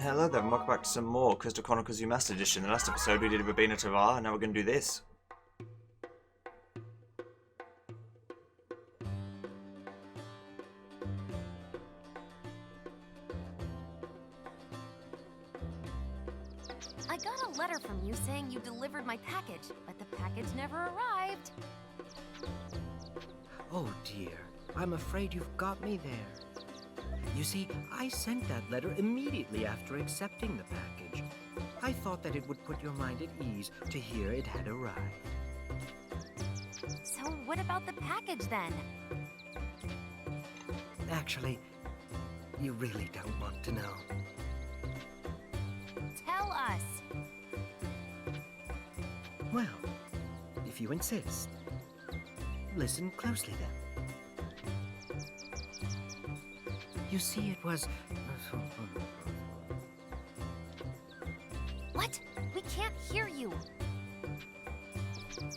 Hello there, and welcome back to some more Crystal Chronicles Remastered Edition. In the last episode we did Rabina Tavar, and now we're going to do this. I got a letter from you saying you delivered my package, but the package never arrived. Oh dear, I'm afraid you've got me there. You see, I sent that letter immediately after accepting the package. I thought that it would put your mind at ease to hear it had arrived. So what about the package then? Actually, you really don't want to know. Tell us. Well, if you insist. Listen closely then. You see, it was... What? We can't hear you.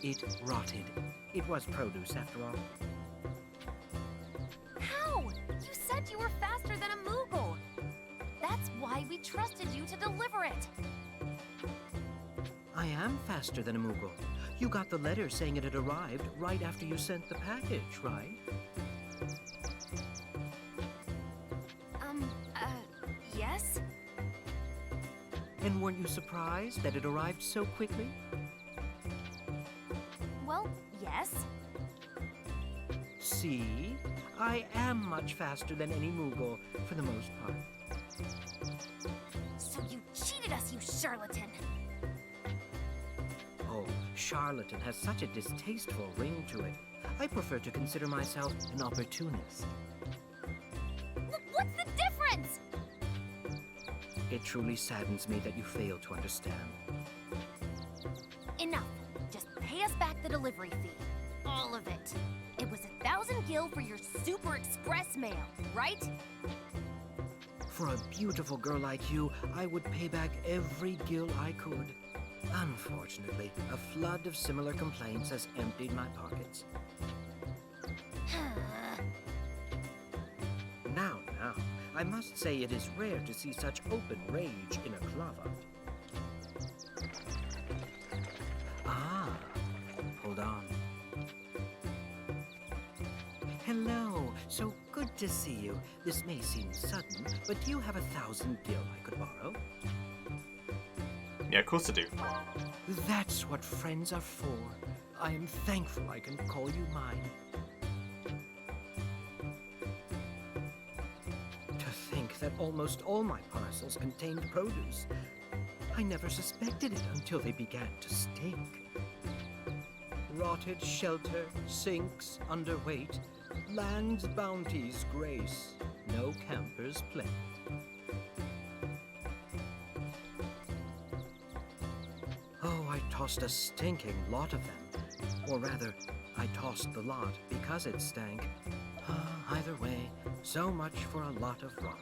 It rotted. It was produce, after all. How? You said you were faster than a Moogle. That's why we trusted you to deliver it. I am faster than a Moogle. You got the letter saying it had arrived right after you sent the package, right? Yes? And weren't you surprised that it arrived so quickly? Well, yes. See? I am much faster than any Moogle, for the most part. So you cheated us, you charlatan. Oh, charlatan has such a distasteful ring to it. I prefer to consider myself an opportunist. What's the difference? It truly saddens me that you fail to understand. Enough. Just pay us back the delivery fee. All of it. It was 1,000 gil for your super express mail, right? For a beautiful girl like you, I would pay back every gil I could. Unfortunately, a flood of similar complaints has emptied my pockets. Now, I must say it is rare to see such open rage in a Clava. Ah, hold on. Hello, so good to see you. This may seem sudden, but do you have 1,000 gil I could borrow? Yeah, of course I do. That's what friends are for. I am thankful I can call you mine. To think that almost all my parcels contained produce. I never suspected it until they began to stink. Rotted shelter sinks underweight. Land's bounties grace. No campers play. Oh, I tossed a stinking lot of them. Or rather, I tossed the lot because it stank. Either way, so much for a lot of rot.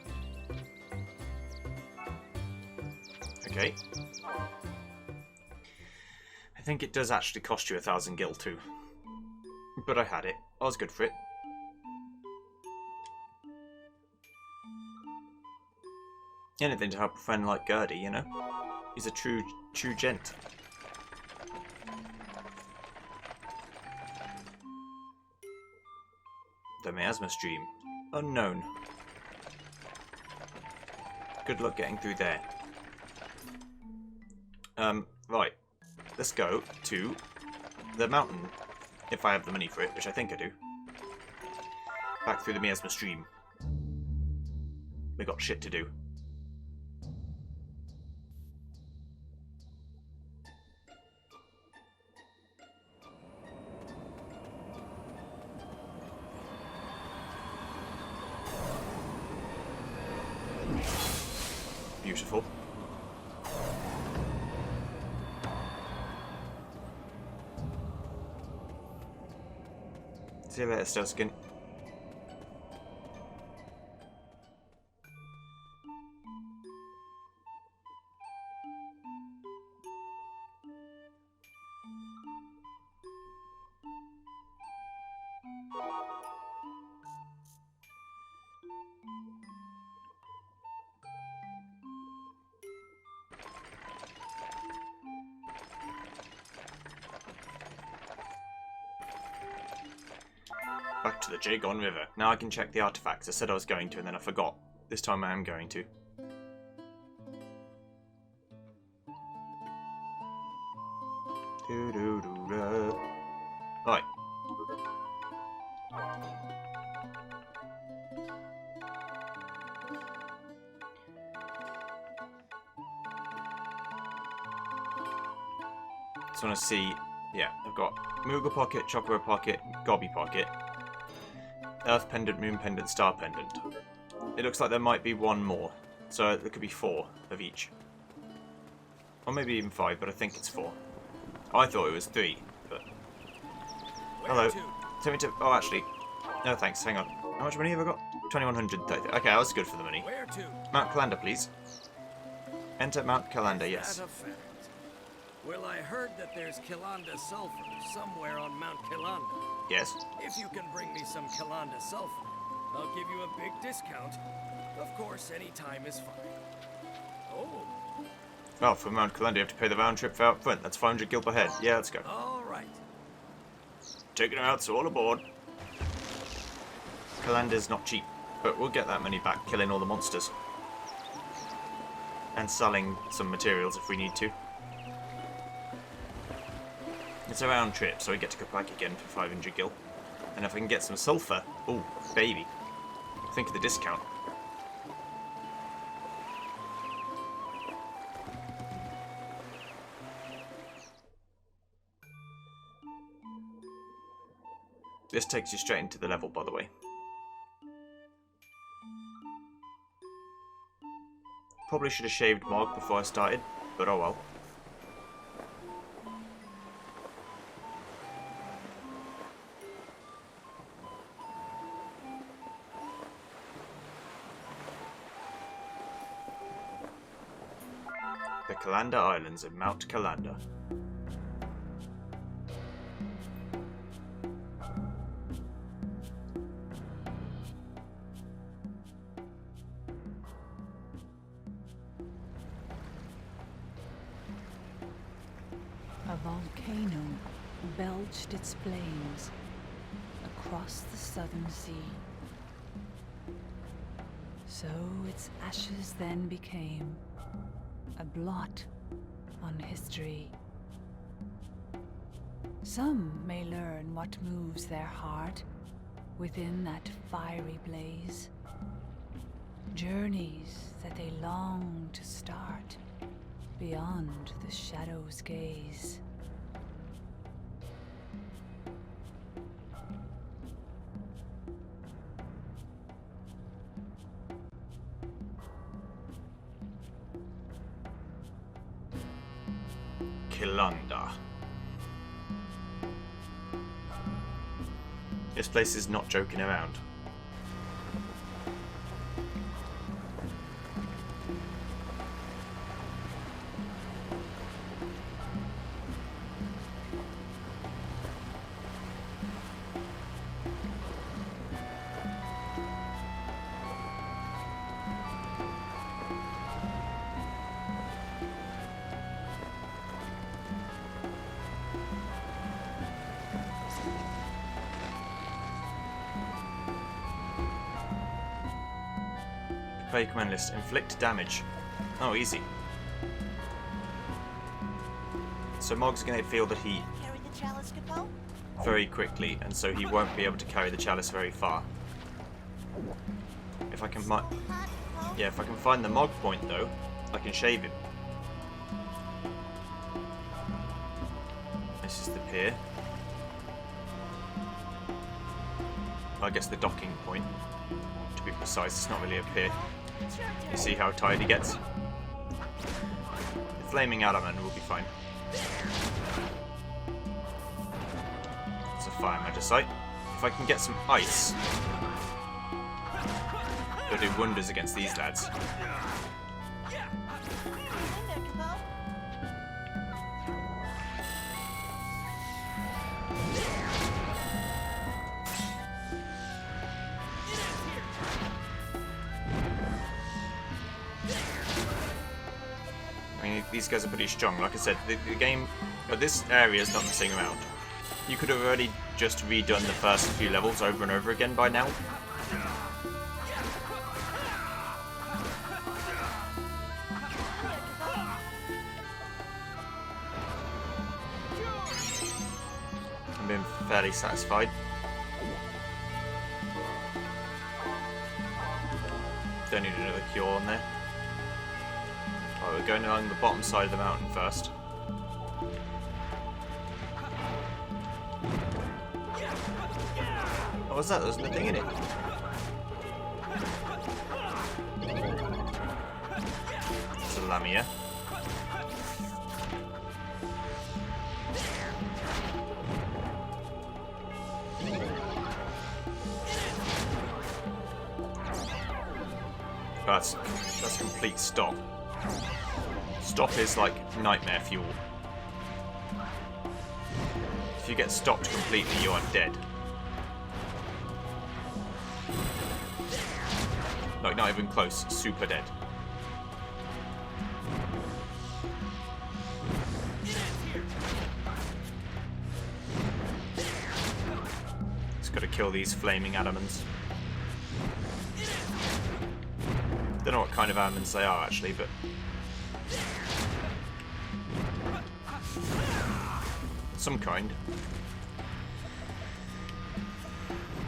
Okay. I think it does actually cost you 1,000 gil too. But I had it. I was good for it. Anything to help a friend like Gertie, you know? He's a true gent. The miasma stream. Unknown. Good luck getting through there. Right. Let's go to the mountain, if I have the money for it, which I think I do. Back through the miasma stream. We got shit to do. Beautiful. See you later, Stelskin. Back to the Jagon River. Now I can check the artifacts. I said I was going to, and then I forgot. This time I am going to. Right. Just want to see. Yeah, I've got Moogle Pocket, Chocobo Pocket, Gobby Pocket, Earth Pendant, Moon Pendant, Star Pendant. It looks like there might be one more, so there could be 4 of each. Or maybe even 5, but I think it's 4. Oh, I thought it was 3, but... Hello. Take me to... Oh, actually... No, thanks. Hang on. How much money have I got? 2,130. Okay, that was good for the money. Where to? Mount Calanda, please. Enter Mount Calanda, yes. That a fact? Well, I heard that there's Calanda sulfur somewhere on Mount Calanda. Yes. If you can bring me some Calanda sulfur, I'll give you a big discount. Of course, any time is fine. Oh. Well, for Mount Calanda, you have to pay the round trip fare up front. That's 500 gil per head. Yeah, let's go. All right. Taking them out, so all aboard. Calanda's not cheap, but we'll get that money back killing all the monsters. And selling some materials if we need to. It's a round trip, so we get to go back again for 500 gil. And if I can get some sulfur, oh, baby. Think of the discount. This takes you straight into the level, by the way. Probably should have shaved Mog before I started, but oh well. The Calanda Islands in Mount Calanda. A volcano belched its flames across the southern sea. So its ashes then became a blot on history. Some may learn what moves their heart within that fiery blaze. Journeys that they long to start beyond the shadow's gaze. Calanda. This place is not joking around. Play command list. Inflict damage. Oh, easy. So Mog's going to feel the heat Carry the chalice, Capo? very quickly, and so he won't be able to carry the chalice very far. If I can if I can find the Mog point though, I can shave him. This is the pier. I guess the docking point. To be precise, it's not really a pier. You see how tired he gets? The flaming adamant will be fine. It's a fire magicite. If I can get some ice, it'll do wonders against these lads. In there, Capo. I mean, these guys are pretty strong. Like I said, the game, this area is not messing around. You could have already just redone the first few levels over and over again by now. I'm being fairly satisfied. Don't need another cure on there. Oh, we're going along the bottom side of the mountain first. What was that? There was nothing in it. It's a Lamia. That's complete stop. Stop is like nightmare fuel. If you get stopped completely, you are dead. Like, not even close. Super dead. Just gotta kill these flaming adamants. Don't know what kind of adamants they are actually, but some kind.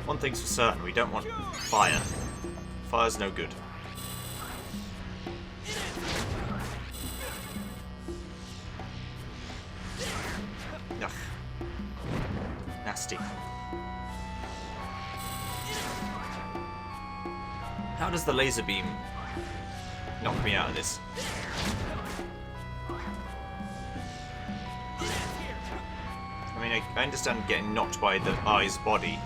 One thing's for certain, we don't want fire. Fire's no good. Ugh. Nasty. How does the laser beam knock me out of this? I mean, I understand getting knocked by the eye's body.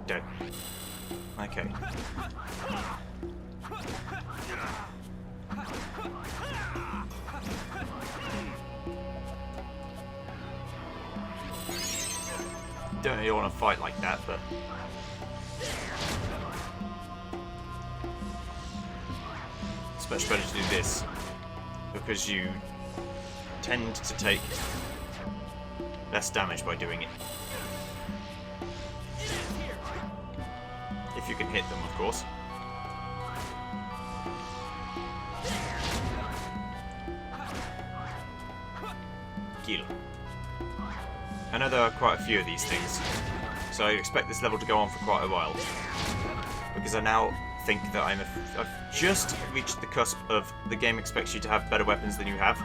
Dead. Okay. Don't really want to fight like that, but it's much better to do this because you tend to take less damage by doing it. If you can hit them, of course. Kill. I know there are quite a few of these things, so I expect this level to go on for quite a while. Because I now think that I've just reached the cusp of the game expects you to have better weapons than you have.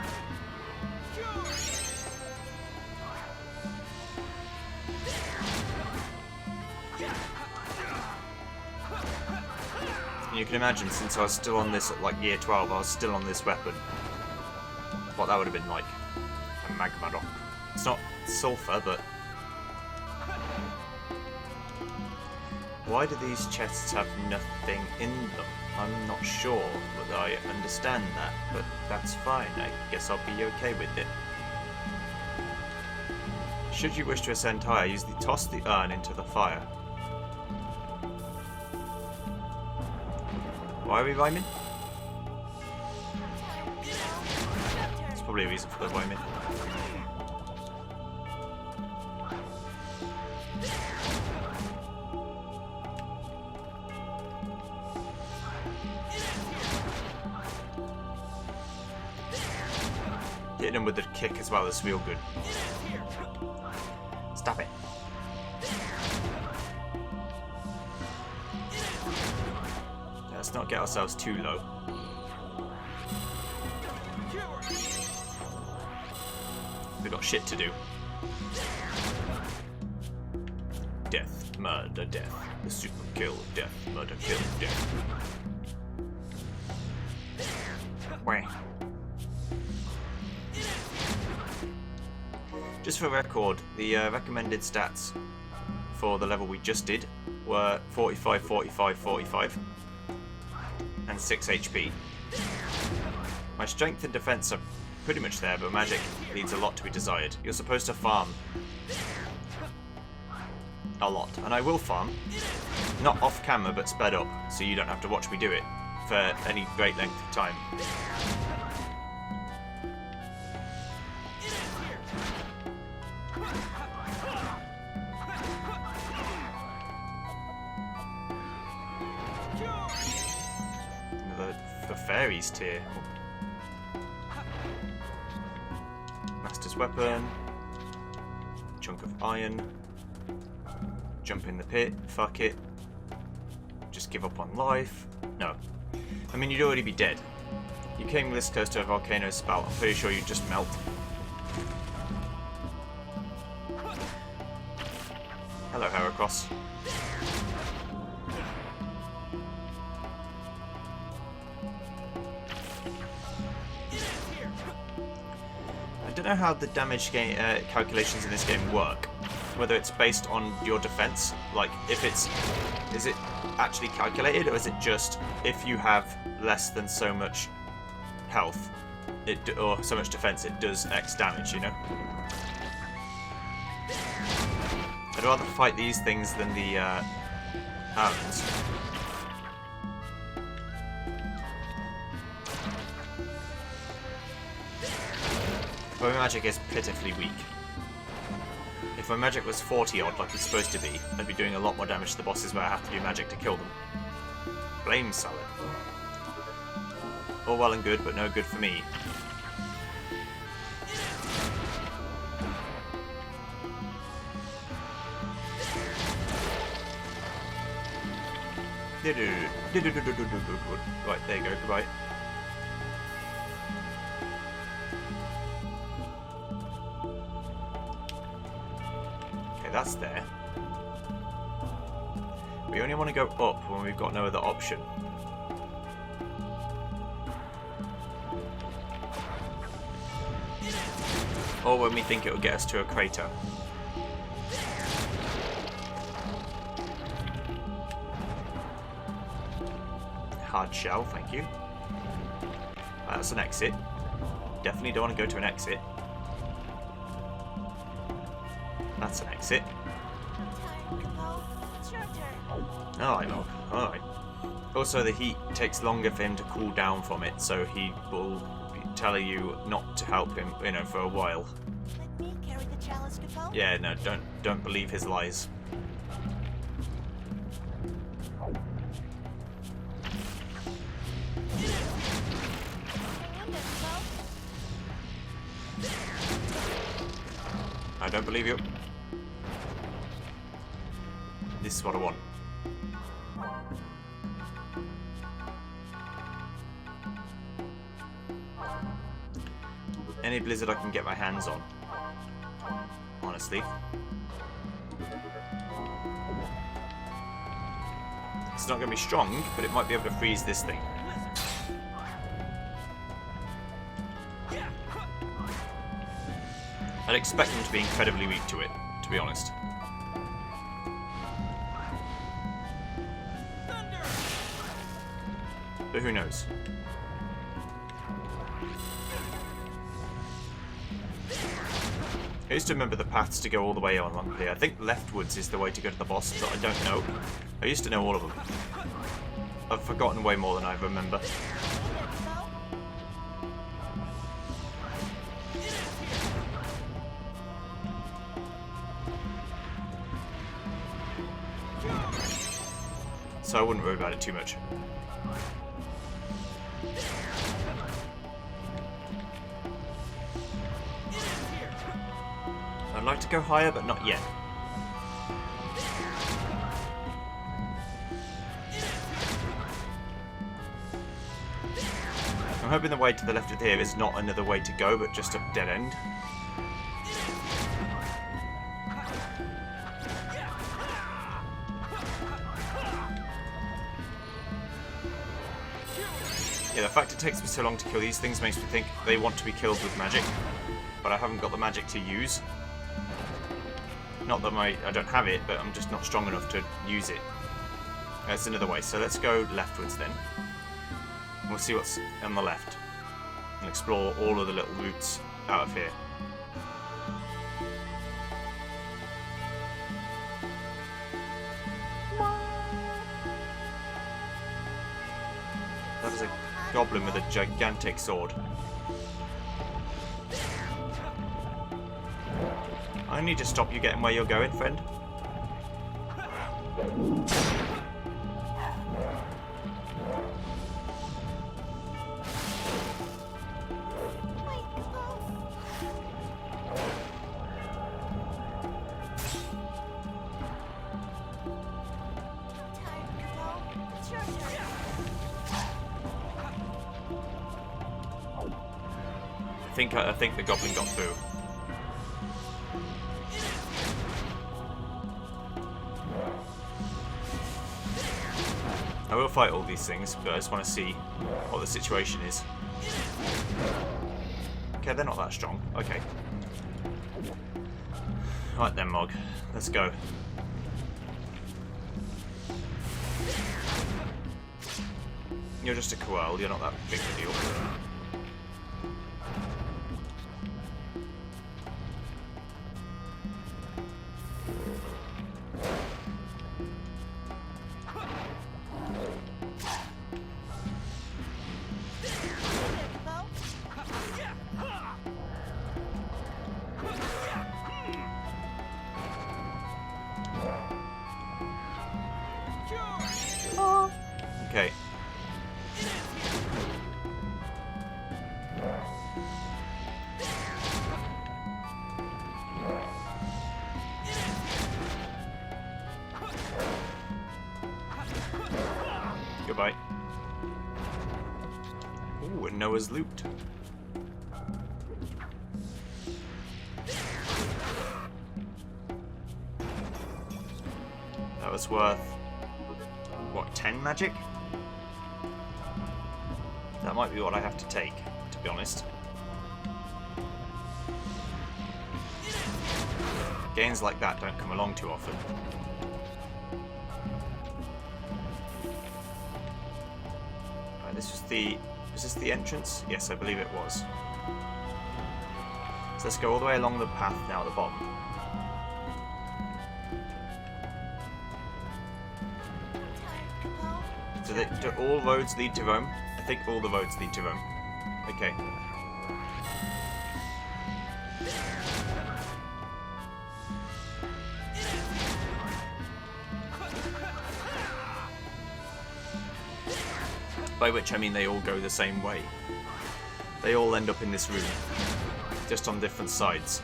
And you can imagine, since I was still on this at like year 12, I was still on this weapon. What that would have been like. A magma rock. It's not sulfur, but why do these chests have nothing in them? I'm not sure whether I understand that, but that's fine. I guess I'll be okay with it. Should you wish to ascend higher, toss the urn into the fire. Why are we rhyming? There's probably a reason for the rhyming. Hitting him with the kick as well is real good. Stop it. Let's not get ourselves too low. We've got shit to do. Death, murder, death. The super kill, death, murder, kill, death. Wah. Just for record, the recommended stats for the level we just did were 45, 45, 45, and 6 HP. My strength and defense are pretty much there, but magic leaves a lot to be desired. You're supposed to farm a lot, and I will farm, not off camera but sped up, so you don't have to watch me do it. for any great length of time. The fairies tier. Master's weapon. Chunk of iron. Jump in the pit. Fuck it. Just give up on life. No. I mean, you'd already be dead. You came this close to a volcano spout. I'm pretty sure you'd just melt. Hello, Heracross. I don't know how the damage calculations in this game work. Whether it's based on your defense, like if it's... Is it actually calculated, or is it just if you have less than so much health or so much defense, it does X damage, you know? I'd rather fight these things than the Arons. But my magic is pitifully weak. If my magic was 40 odd like it's supposed to be, I'd be doing a lot more damage to the bosses where I have to do magic to kill them. Flame salad. All well and good, but no good for me. Right, there you go, goodbye. Okay, that's there. We only want to go up when we've got no other option. Or when we think it will get us to a crater. Hard shell, thank you. That's an exit. Definitely don't want to go to an exit. That's an exit. Time, Capo. It's your turn. Oh, I know. Alright. Also, the heat takes longer for him to cool down from it, so he will be telling you not to help him, you know, for a while. Let me carry the chalice, Capo. Yeah, no, don't believe his lies. Hang in there, Capo. I don't believe you. This is what I want. Any blizzard I can get my hands on. Honestly. It's not going to be strong, but it might be able to freeze this thing. I'd expect them to be incredibly weak to it, to be honest. But who knows? I used to remember the paths to go all the way along here. I think leftwards is the way to go to the boss, but I don't know. I used to know all of them. I've forgotten way more than I remember. So I wouldn't worry about it too much. I'd like to go higher, but not yet. I'm hoping the way to the left of here is not another way to go, but just a dead end. Yeah, the fact it takes me so long to kill these things makes me think they want to be killed with magic, but I haven't got the magic to use. Not that I don't have it, but I'm just not strong enough to use it. That's another way, so let's go leftwards then. We'll see what's on the left. And explore all of the little routes out of here. goblin with a gigantic sword. I need to stop you getting where you're going, friend. Wait, Bo. Time, Bo. It's your turn. I think the goblin got through. I will fight all these things, but I just want to see what the situation is. Okay, they're not that strong. Okay. Right then, Mog. Let's go. You're just a koal, you're not that big of a deal. Bo. Okay. Goodbye. Ooh, and Noah's loot. That was worth, what, 10 magic? That might be what I have to take, to be honest. Gains like that don't come along too often. Right, this was the... Was this the entrance? Yes, I believe it was. So let's go all the way along the path now at the bottom. Time, Bo. Do all roads lead to Rome? I think all the roads lead to Rome. Okay. By which I mean they all go the same way. They all end up in this room, just on different sides.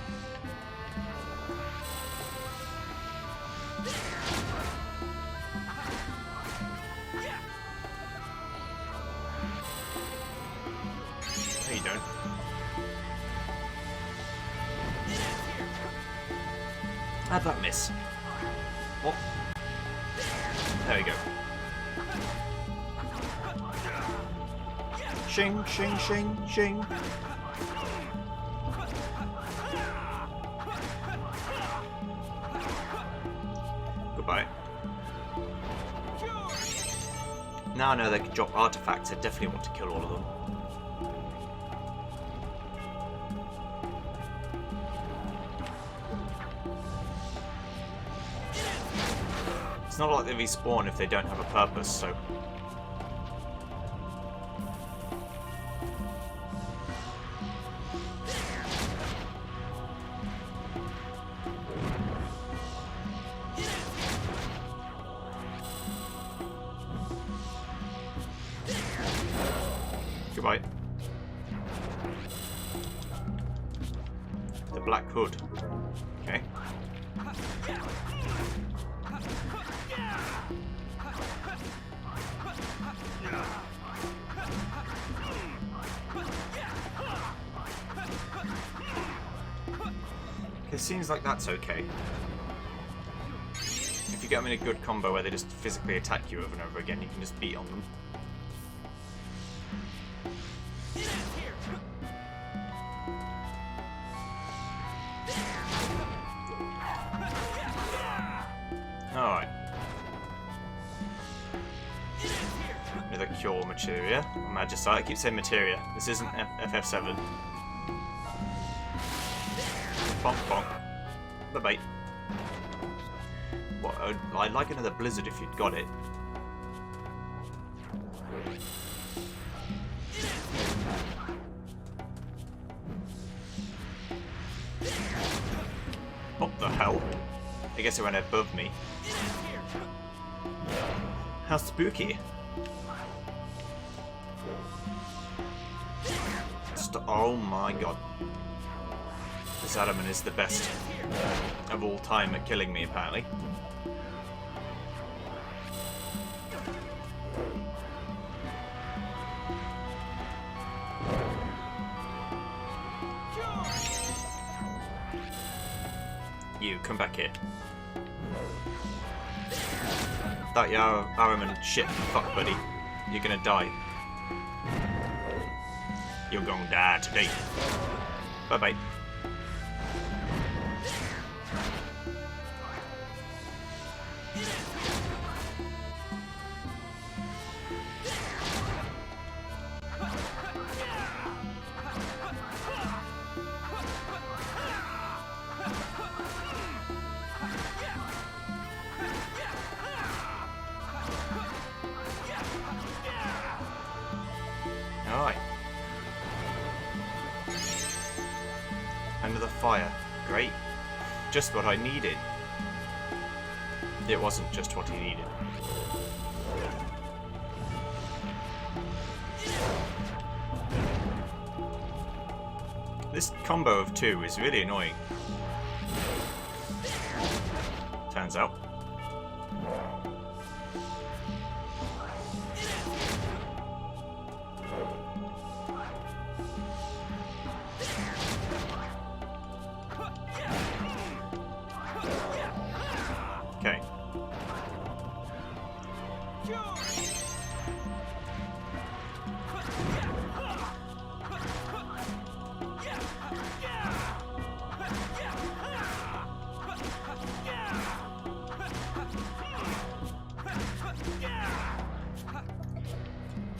No, you don't. How'd that miss? What? There we go. Shing, shing, shing, shing. Goodbye. Now I know they can drop artifacts, I definitely want to kill all of them. It's not like they respawn if they don't have a purpose, so... Goodbye. The Black Hood. Okay. It seems like that's okay. If you get them in a good combo where they just physically attack you over and over again, you can just beat on them. Alright. Another cure materia. Magicite. I keep saying materia. This isn't FF7. Bonk bonk. Bye-bye. What? I'd like another blizzard if you'd got it. the hell? I guess it went above me. How spooky. Oh my god. This Adamant is the best of all time at killing me, apparently. You, come back here. That Araman shit fuck, buddy. You're gonna die. You're gonna die today. Bye-bye. Alright. Under the fire. Great. Just what I needed. It wasn't just what he needed. This combo of two is really annoying. Turns out. Okay.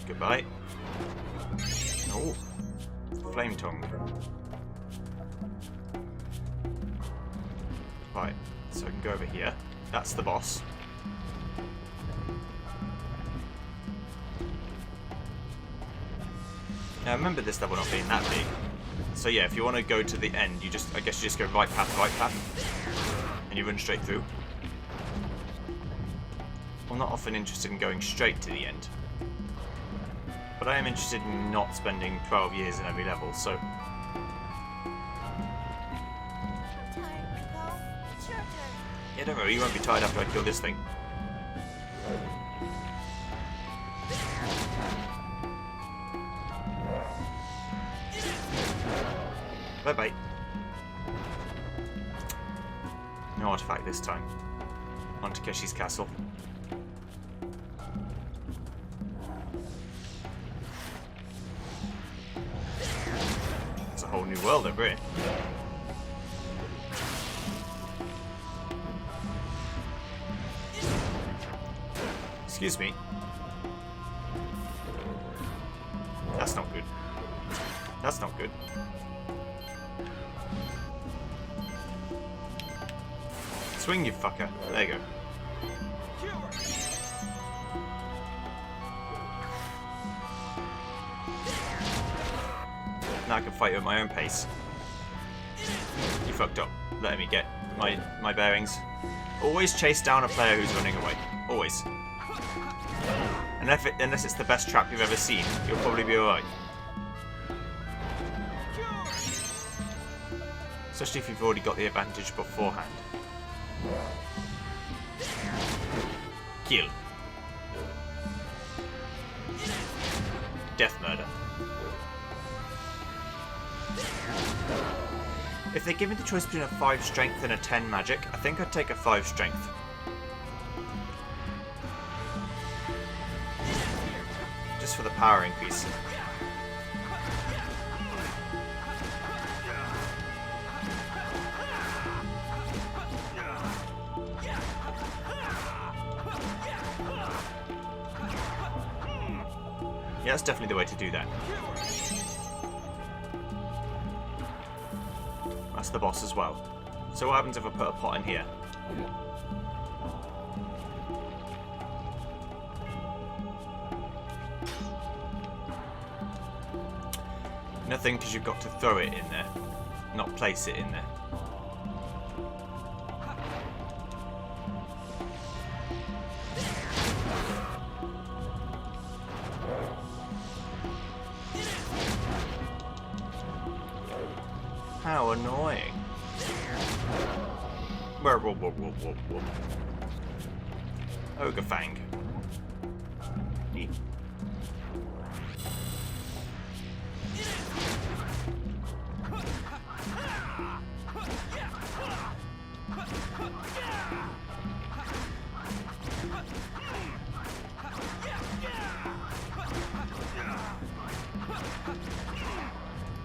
Goodbye. Oh, flame tongue. Right, so I can go over here. That's the boss. Now remember this level not being that big. So yeah, if you want to go to the end, I guess you just go right path, and you run straight through. I'm not often interested in going straight to the end. But I am interested in not spending 12 years in every level, so... Tired to go? It's your turn. Yeah, don't worry, you won't be tired after I kill this thing. Bye-bye. No artifact this time. On to Keshi's castle. It's a whole new world over here. Excuse me. That's not good. That's not good. Swing, you fucker. There you go. Now I can fight at my own pace. You fucked up, letting me get my bearings. Always chase down a player who's running away. Always. And unless it's the best trap you've ever seen, you'll probably be alright. Especially if you've already got the advantage beforehand. Kill. Death murder. If they give me the choice between a 5 strength and a 10 magic, I think I'd take a 5 strength. Just for the power increase. Yeah, that's definitely the way to do that. That's the boss as well. So what happens if I put a pot in here? Nothing, because you've got to throw it in there, not place it in there. How annoying. Whoa, whoa, whoa, whoa, whoa, whoa. Ogre Fang. Neat.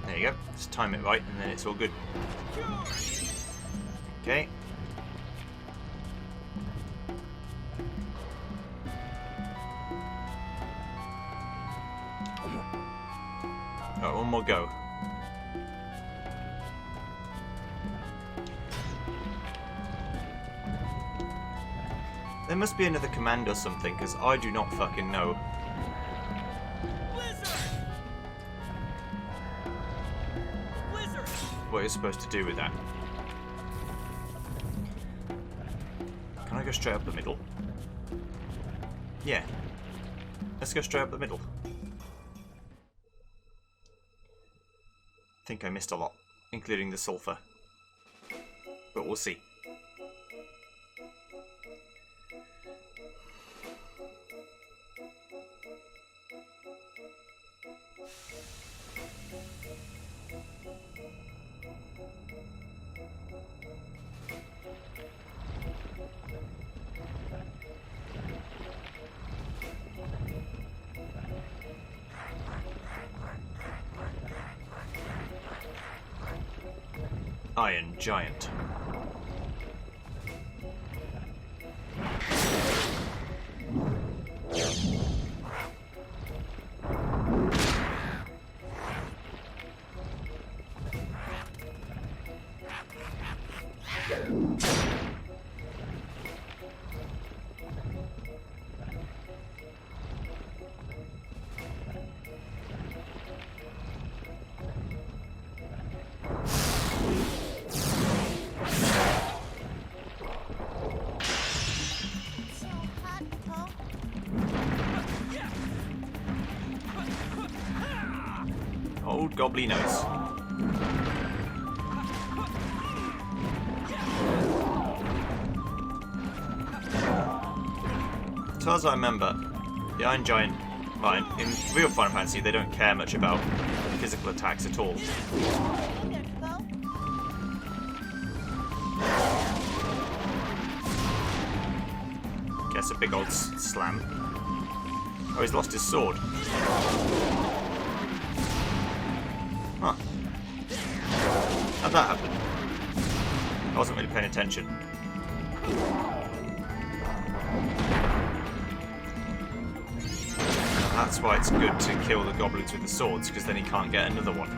There you go. Just time it right and then it's all good. Okay. Alright, one more go. There must be another command or something, because I do not fucking know. What you're supposed to do with that. Can I go straight up the middle? Yeah. Let's go straight up the middle. I think I missed a lot, including the sulfur. But we'll see. Iron Giant. So hot, Poe. Old Goblinos. As far as I remember, the Iron Giant, well, in real Final Fantasy, they don't care much about physical attacks at all. Hey there, Poe. Gets a big old slam. Oh, he's lost his sword. Huh. How'd that happen? I wasn't really paying attention. Now that's why it's good to kill the goblins with the swords, because then he can't get another one.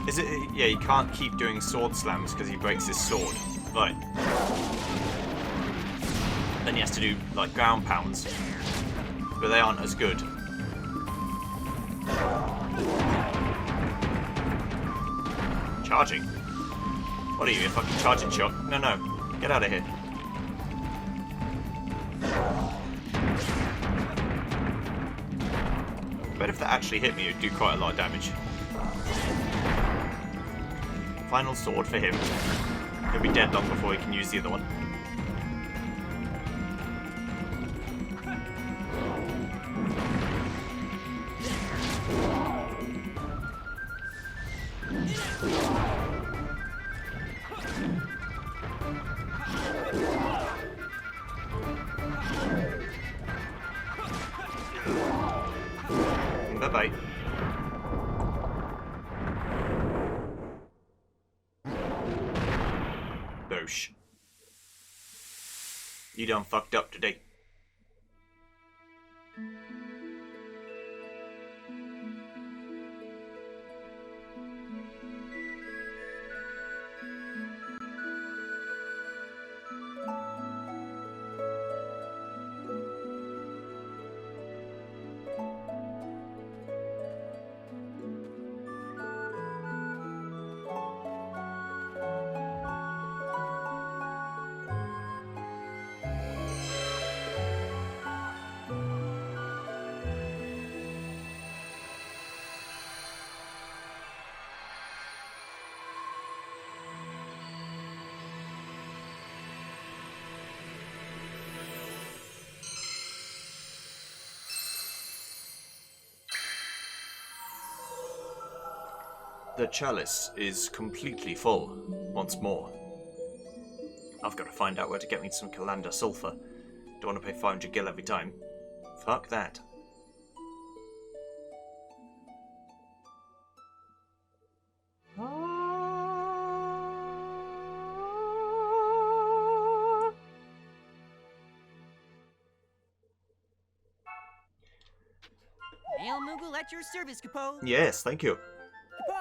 Is it? Yeah, he can't keep doing sword slams because he breaks his sword. Right. Then he has to do, like, ground pounds. But they aren't as good. Charging? What are you, a fucking charging shot? No, no. Get out of here. But if that actually hit me, it would do quite a lot of damage. Final sword for him. He'll be dead long before he can use the other one. Bye-bye. Boosh. You done fucked up today. the chalice is completely full once more. I've got to find out where to get me some Kalander sulfur. Don't want to pay 500 gil every time. Fuck that. Mail Moogle at your service, Capo. Yes, thank you. Capo!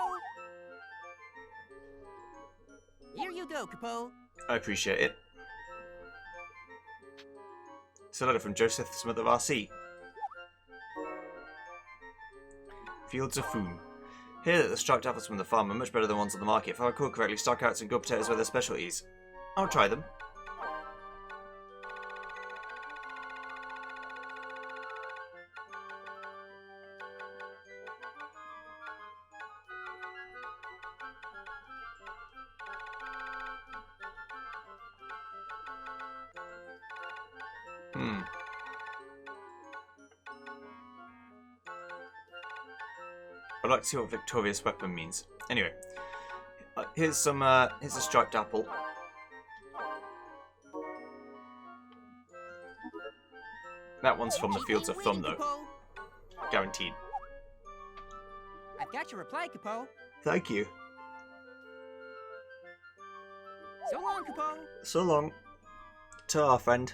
Here you go, Capo. I appreciate it. It's a letter from Joseph Smith of RC. Fields of Foom. Hear that the striped apples from the farm are much better than ones on the market. If I recall correctly, star carrots and good potatoes were their specialties. I'll try them. I'd like to see what victorious weapon means. Anyway, here's a striped apple. That one's from the Fields of Thumb, though. Capo. Guaranteed. I've got your reply, Capo. Thank you. So long, Capo. So long. Ta, friend.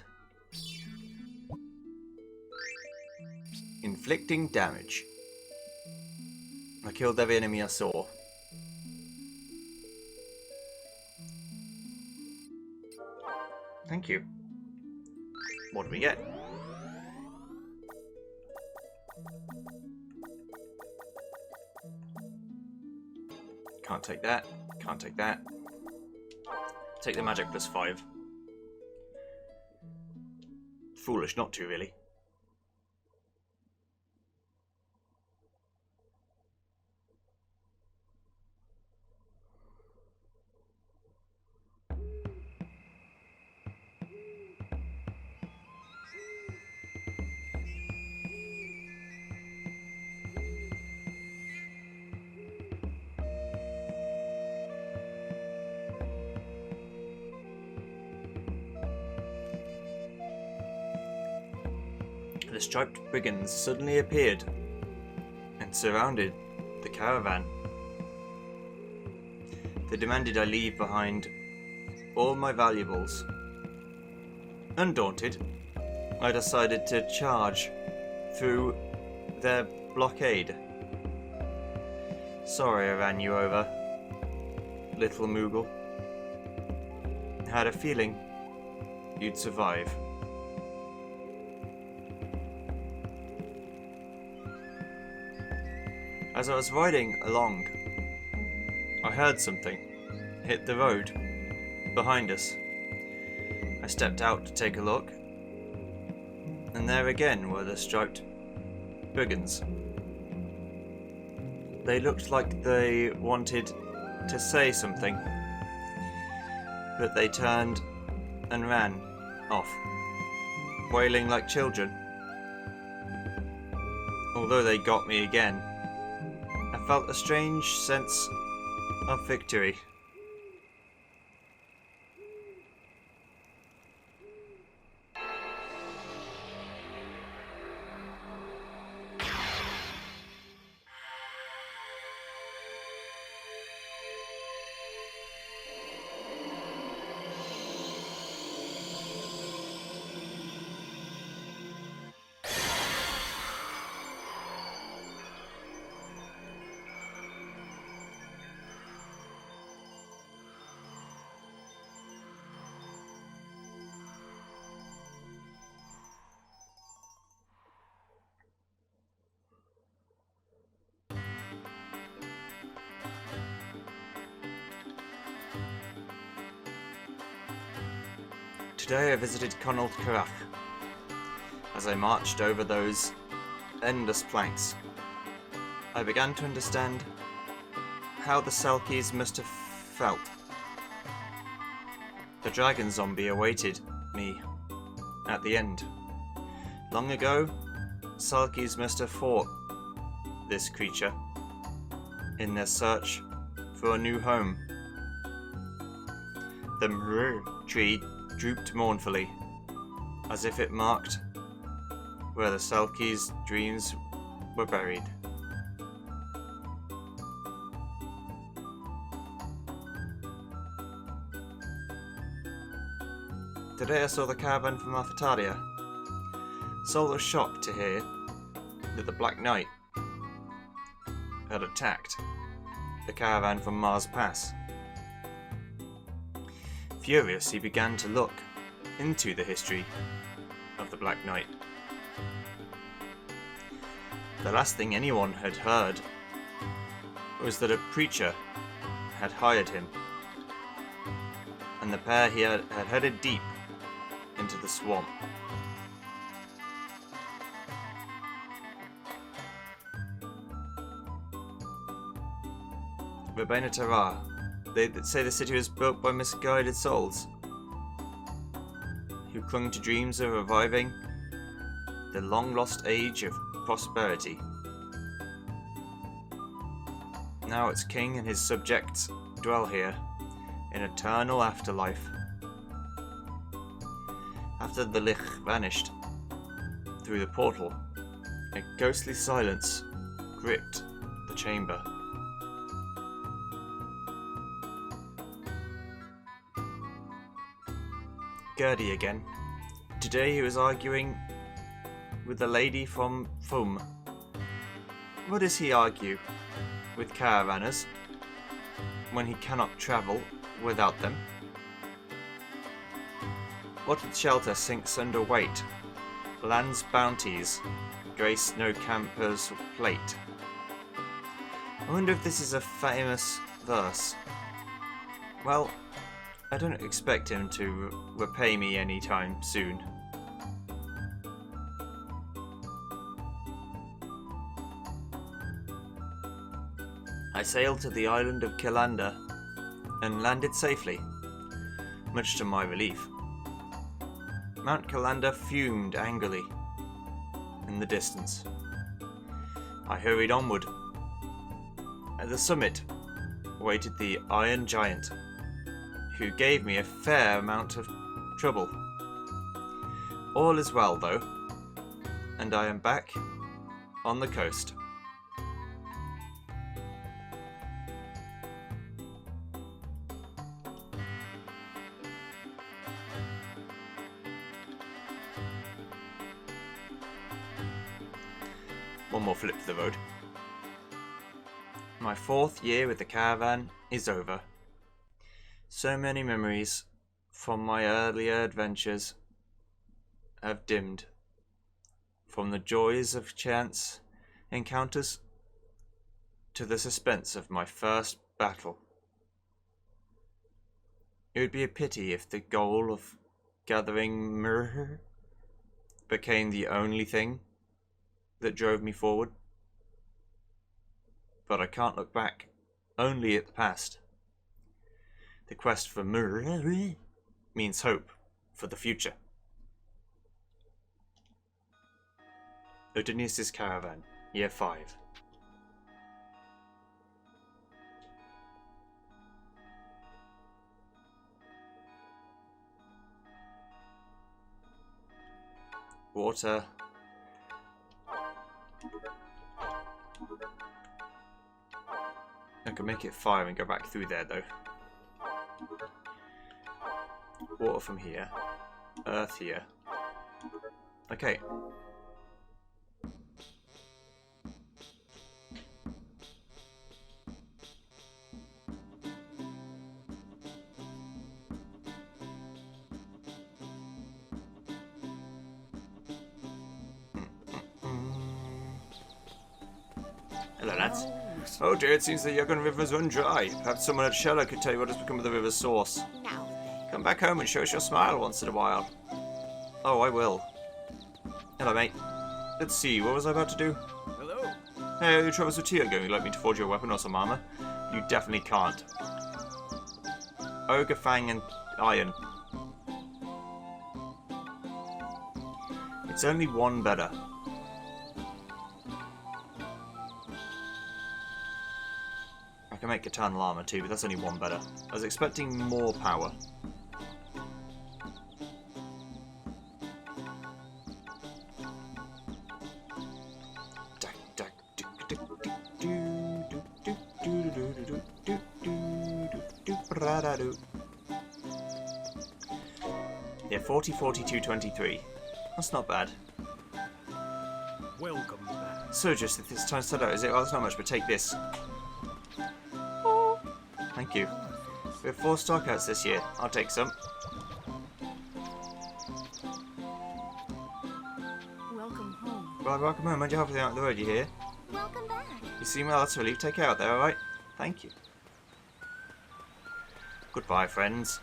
Inflicting damage. I killed every enemy I saw. Thank you. What do we get? Can't take that. Can't take that. Take the magic plus 5. Foolish not to, really. The striped brigands suddenly appeared and surrounded the caravan. They demanded I leave behind all my valuables. Undaunted, I decided to charge through their blockade. Sorry I ran you over, little Moogle. I had a feeling you'd survive. As I was riding along, I heard something hit the road behind us. I stepped out to take a look, and there again were the striped brigands. They looked like they wanted to say something, but they turned and ran off, wailing like children. Although they got me again, I felt a strange sense of victory. Today I visited Conald Carach. As I marched over those endless planks, I began to understand how the Selkies must have felt. The dragon zombie awaited me at the end. Long ago, Selkies must have fought this creature in their search for a new home. The myrrh tree drooped mournfully, as if it marked where the Selkie's dreams were buried. Today I saw the caravan from Alphataria. Sol was shocked to hear that the Black Knight had attacked the caravan from Mars Pass. Furious, he began to look into the history of the Black Knight. The last thing anyone had heard was that a preacher had hired him, and the pair had headed deep into the swamp. Rebena Terra. They say the city was built by misguided souls who clung to dreams of reviving the long-lost age of prosperity. Now its king and his subjects dwell here in eternal afterlife. After the Lich vanished through the portal, a ghostly silence gripped the chamber. Gertie again. Today he was arguing with the lady from Fum. What does he argue with caravanners when he cannot travel without them? Bottled shelter sinks under weight. Land's bounties grace no camper's plate. I wonder if this is a famous verse. Well, I don't expect him to repay me anytime soon. I sailed to the island of Kilanda and landed safely, much to my relief. Mount Kilanda fumed angrily in the distance. I hurried onward. At the summit waited the Iron Giant, who gave me a fair amount of trouble. All is well though, and I am back on the coast. One more flip to the road. My 4th year with the caravan is over. So many memories from my earlier adventures have dimmed, from the joys of chance encounters to the suspense of my first battle. It would be a pity if the goal of gathering myrrh became the only thing that drove me forward. But I can't look back, only at the past. The quest for myrrh means hope for the future. Odinius' Caravan, Year 5. Water. I can make it fire and go back through there though. Water from here. Earth here. Okay. Hello, lads. Oh dear, it seems the Yugon River's run dry. Perhaps someone at Shella could tell you what has become of the river's source. Now Come back home and show us your smile once in a while. Oh, I will. Hello, mate. Let's see, what was I about to do? Hello. Hey, Travis Utia going. You'd like me to forge your weapon or some armor? You definitely can't. Ogre Fang and Iron. It's only one better. I can make Katana Llama too, but that's only one better. I was expecting more power. Yeah, 40, 42, 23. That's not bad. Welcome back. So just if it's time to start out, is it? Well, that's not much, but take this. Thank you. We have 4 stockouts this year. I'll take some. Welcome home. Right, welcome home. Mind you help out on the road, you hear? Welcome back. You seem well, that's a relief. Take care out there, alright? Thank you. Goodbye, friends.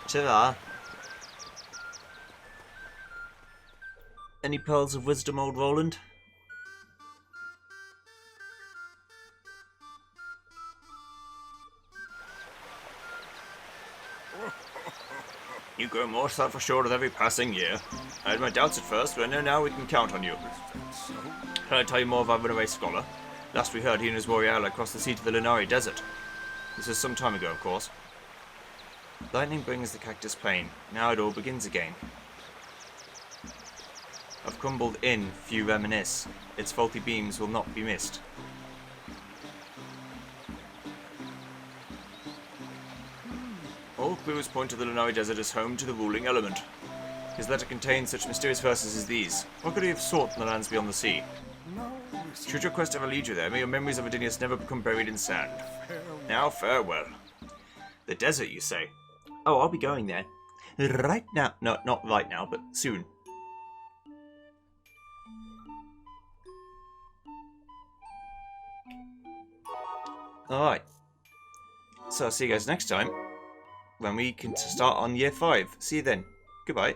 Ta-ra. Any pearls of wisdom, old Roland? You grow more self-assured with every passing year. I had my doubts at first, but I know now we can count on you. Can I tell you more of our runaway scholar? Last we heard, he and his warrior ally crossed the sea to the Lunari Desert. This was some time ago, of course. Lightning brings the cactus plain. Now it all begins again. I've crumbled in, few reminisce. Its faulty beams will not be missed. All clues point to the Lunari Desert as home to the ruling element. His letter contains such mysterious verses as these. What could he have sought in the lands beyond the sea? Should your quest ever lead you there, may your memories of Adinius never become buried in sand. Now farewell. The desert, you say? Oh, I'll be going there. Right now. No, not right now, but soon. Alright. So I'll see you guys next time when we can start on year 5. See you then. Goodbye.